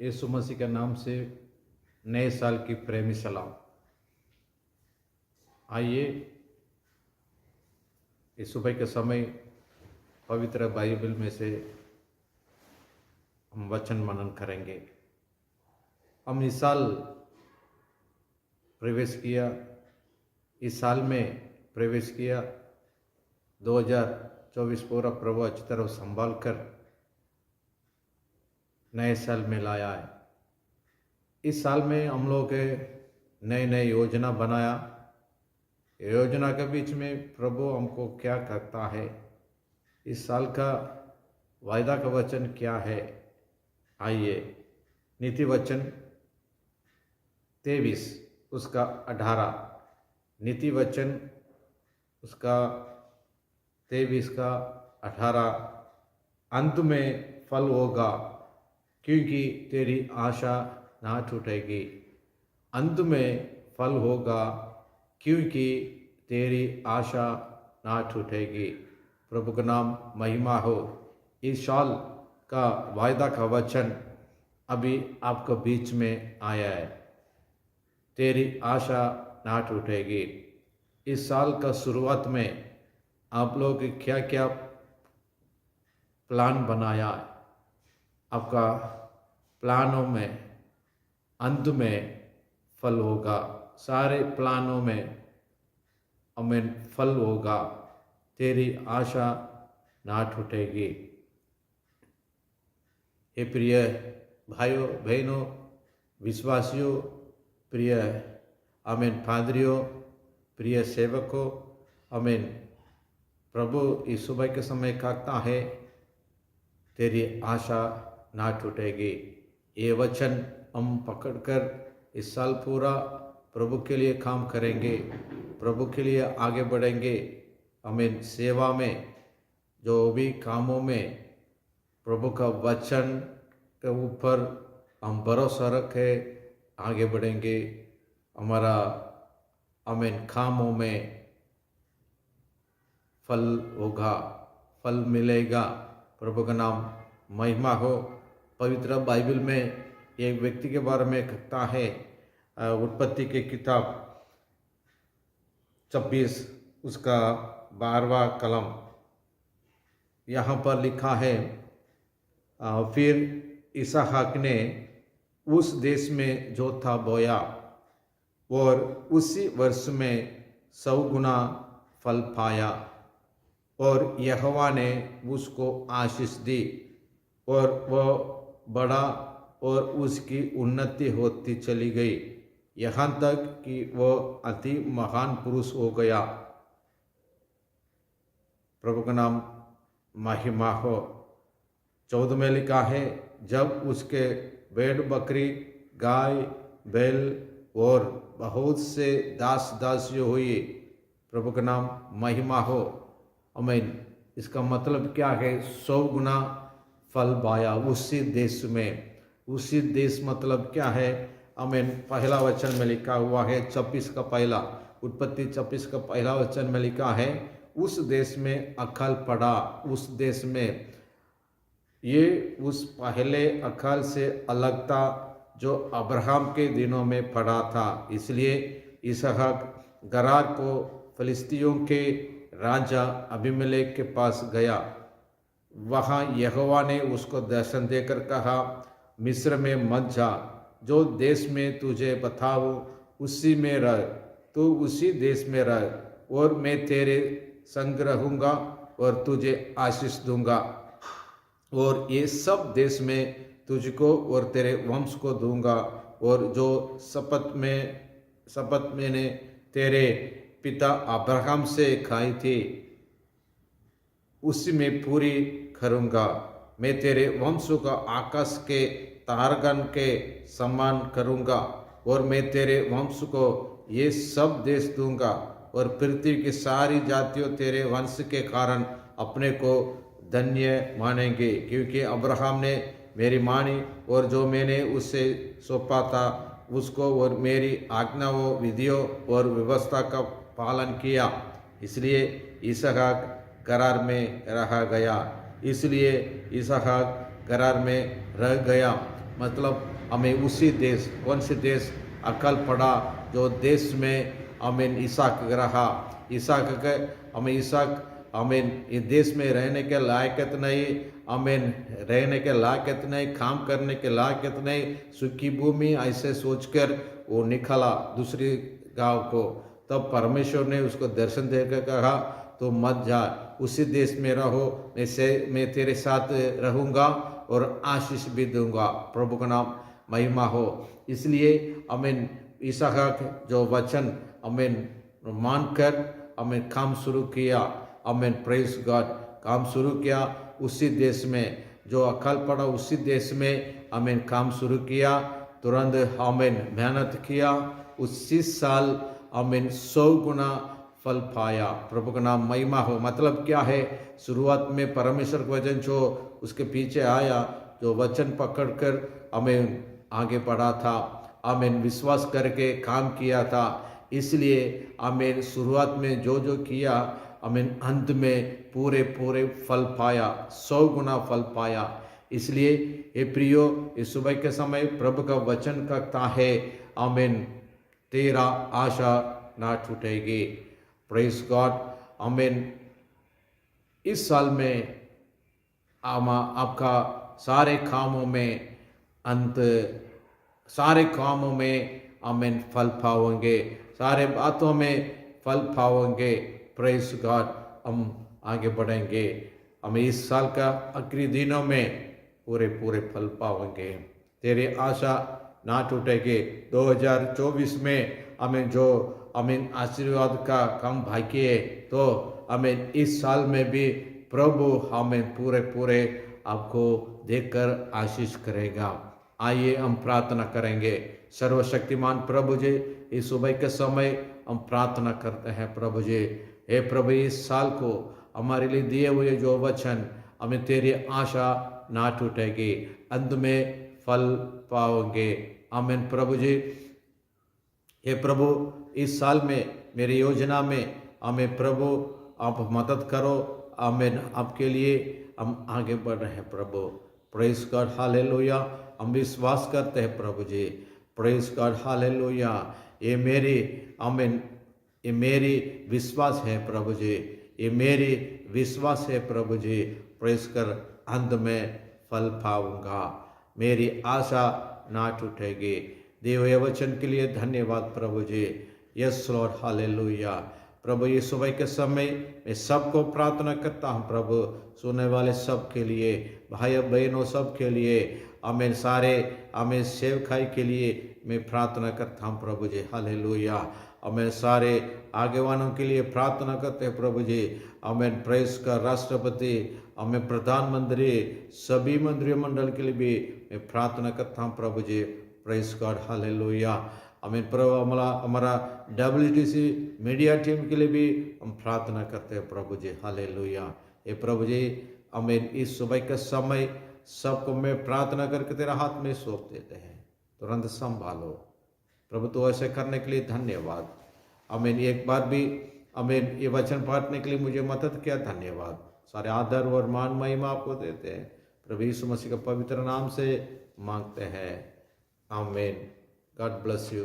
यीशु मसीह के नाम से नए साल की प्रेमी सलाम। आइए इस सुबह के समय पवित्र बाइबल में से हम वचन मनन करेंगे। हम इस साल प्रवेश किया, इस साल में प्रवेश किया 2024 पूरा प्रभु अच्छी तरह संभाल कर नए साल में लाया है। इस साल में हम लोग नए नए योजना बनाया। योजना के बीच में प्रभु हमको क्या करता है, इस साल का वायदा का वचन क्या है। आइए नीति वचन 23 उसका 18, नीति वचन उसका 23 का 18, अंत में फल होगा क्योंकि तेरी आशा ना टूटेगी। अंत में फल होगा क्योंकि तेरी आशा ना टूटेगी। प्रभु का नाम महिमा हो। इस साल का वायदा का वचन अभी आपके बीच में आया है, तेरी आशा ना टूटेगी। इस साल का शुरुआत में आप लोग क्या क्या प्लान बनाया है, आपका प्लानों में अंत में फल होगा। सारे प्लानों में हमें फल होगा, तेरी आशा ना टूटेगी। हे प्रिय भाइयों बहनों, विश्वासियों, प्रिय आमीन पादरियों, प्रिय सेवकों, आमीन। प्रभु इस सुबह के समय कहता है तेरी आशा ना टूटेगी। ये वचन हम पकड़कर इस साल पूरा प्रभु के लिए काम करेंगे, प्रभु के लिए आगे बढ़ेंगे। आमीन। सेवा में, जो भी कामों में प्रभु का वचन के ऊपर हम भरोसा रखे आगे बढ़ेंगे। हमारा आमीन कामों में फल होगा, फल मिलेगा। प्रभु का नाम महिमा हो। पवित्र बाइबल में एक व्यक्ति के बारे में कहता है, उत्पत्ति की किताब 26 उसका 12वां कलम, यहाँ पर लिखा है, फिर इसहाक ने उस देश में जोता बोया और उसी वर्ष में 100 गुना फल पाया और यहोवा ने उसको आशीष दी और वह बढ़ा और उसकी उन्नति होती चली गई, यहाँ तक कि वह अति महान पुरुष हो गया। प्रभु का नाम महिमा हो। 14 में लिखा है, जब उसके भेड़ बकरी, गाय, बैल और बहुत से दास दासियों हुई। प्रभु का नाम महिमा हो। आमीन। इसका मतलब क्या है? 100 गुना फल पाया उसी देश में। उसी देश मतलब क्या है? आमीन। पहला वचन में लिखा हुआ है 26 का पहला, उत्पत्ति 26 का पहला वचन में लिखा है, उस देश में अकाल पड़ा। उस देश में, ये उस पहले अकाल से अलग था जो अब्राहम के दिनों में पड़ा था। इसलिए इसहाक गरार को फिलिस्तियों के राजा अबीमेलेक के पास गया। वहाँ यहोवा ने उसको दर्शन देकर कहा, मिस्र में मत जा, जो देश में तुझे बताऊं उसी में रह। तू उसी देश में रह और मैं तेरे संग रहूँगा और तुझे आशीष दूंगा और ये सब देश में तुझको और तेरे वंश को दूंगा और जो शपथ मैंने तेरे पिता अब्राहम से खाई थी उसी में पूरी करूँगा। मैं तेरे वंश का आकाश के तारगण के समान करूँगा और मैं तेरे वंश को ये सब देश दूंगा और पृथ्वी की सारी जातियों तेरे वंश के कारण अपने को धन्य मानेंगे, क्योंकि अब्राहम ने मेरी मानी और जो मैंने उससे सौंपा था उसको और मेरी आज्ञाओं, विधियों और व्यवस्था का पालन किया। इसलिए इसहाक गरार में रह गया। मतलब हमें उसी देश, कौन से देश अकल पड़ा जो देश में आमीन इसहाक रहा, इसहाक के हमें इसहाक आमीन इस देश में रहने के लायक नहीं, आमीन रहने के लायक नहीं, काम करने के लायक नहीं, सूखी भूमि ऐसे सोचकर वो निकला दूसरी गांव को। तब परमेश्वर ने उसको दर्शन देकर कहा तो मत जा, उसी देश में रहो, मैं तेरे साथ रहूँगा और आशीष भी दूंगा। प्रभु का नाम महिमा हो। इसलिए आमीन इसहाक जो वचन आमीन मानकर आमीन काम शुरू किया, आमीन प्रेज गॉड, काम शुरू किया उसी देश में, जो अकाल पड़ा उसी देश में आमीन काम शुरू किया, तुरंत आमीन मेहनत किया, उसी साल आमीन 100 गुना फल पाया। प्रभु का नाम महिमा हो। मतलब क्या है, शुरुआत में परमेश्वर का वचन जो उसके पीछे आया, जो वचन पकड़कर आमीन आगे बढ़ा था, आमीन विश्वास करके काम किया था, इसलिए आमीन शुरुआत में जो जो किया आमीन अंत में पूरे पूरे फल पाया, 100 गुना फल पाया। इसलिए ये प्रियो, इस सुबह के समय प्रभु का वचन कहता है आमीन तेरा आशा ना छूटेगी। Praise God. आमीन इस साल में आपका सारे कामों में अंत, सारे कामों में आमीन फल पाओगे, सारे बातों में फल पाओगे। Praise God. हम आगे बढ़ेंगे, हम इस साल का आखिरी दिनों में पूरे पूरे फल पाओगे, तेरी आशा ना टूटेगी। 2024 में हमें जो आमीन आशीर्वाद का काम भाग्य है, तो हमें इस साल में भी प्रभु हमें पूरे पूरे आपको देकर आशीष करेगा। आइए हम प्रार्थना करेंगे। सर्वशक्तिमान प्रभु जी, इस सुबह के समय हम प्रार्थना करते हैं प्रभु जी, हे प्रभु इस साल को हमारे लिए दिए हुए जो वचन, हमें तेरी आशा ना टूटेगी, अंत में फल पाओगे। आमीन प्रभु जी। हे प्रभु इस साल में मेरी योजना में हमें प्रभु आप मदद करो। आमीन। आपके लिए हम आगे बढ़ रहे हैं प्रभु। Praise God, hallelujah. हम विश्वास करते हैं प्रभु जी। Praise God, hallelujah. ये मेरी आमीन, ये मेरी विश्वास है प्रभु जी, ये मेरी विश्वास है प्रभु जी। प्रेज कर अंत में फल पाऊंगा, मेरी आशा ना टूटेगी। दिए हुए वचन के लिए धन्यवाद प्रभु जी। Yes Lord, hallelujah. प्रभु ये सुबह के समय मैं सबको प्रार्थना करता हूँ प्रभु, सुनने वाले सब के लिए, भाई बहनों सब के लिए, आमीन सारे आमीन सेवकाई के लिए मैं प्रार्थना करता हूँ प्रभु जी। हालेलुया। आमीन सारे आगेवानों के लिए प्रार्थना करते हैं प्रभु जी। आमीन प्रेस का राष्ट्रपति, आमीन प्रधानमंत्री, सभी मंत्री मंडल के लिए भी मैं प्रार्थना करता हूँ प्रभु जी। Praise God, hallelujah. आमीन प्रभु हमारा WTC मीडिया टीम के लिए भी हम प्रार्थना करते हैं प्रभु जी। हालेलुया। ये प्रभु जी आमीन इस सुबह का समय सबको मैं प्रार्थना करके तेरा हाथ में सौंप देते हैं, तुरंत संभालो प्रभु। तो ऐसे करने के लिए धन्यवाद। आमीन। एक बार भी आमीन ये वचन पढ़ने के लिए मुझे मदद किया, धन्यवाद। सारे आदर और मान महिमा आपको देते हैं प्रभु यीशु मसीह के पवित्र नाम से मांगते हैं, आमीन। God bless you.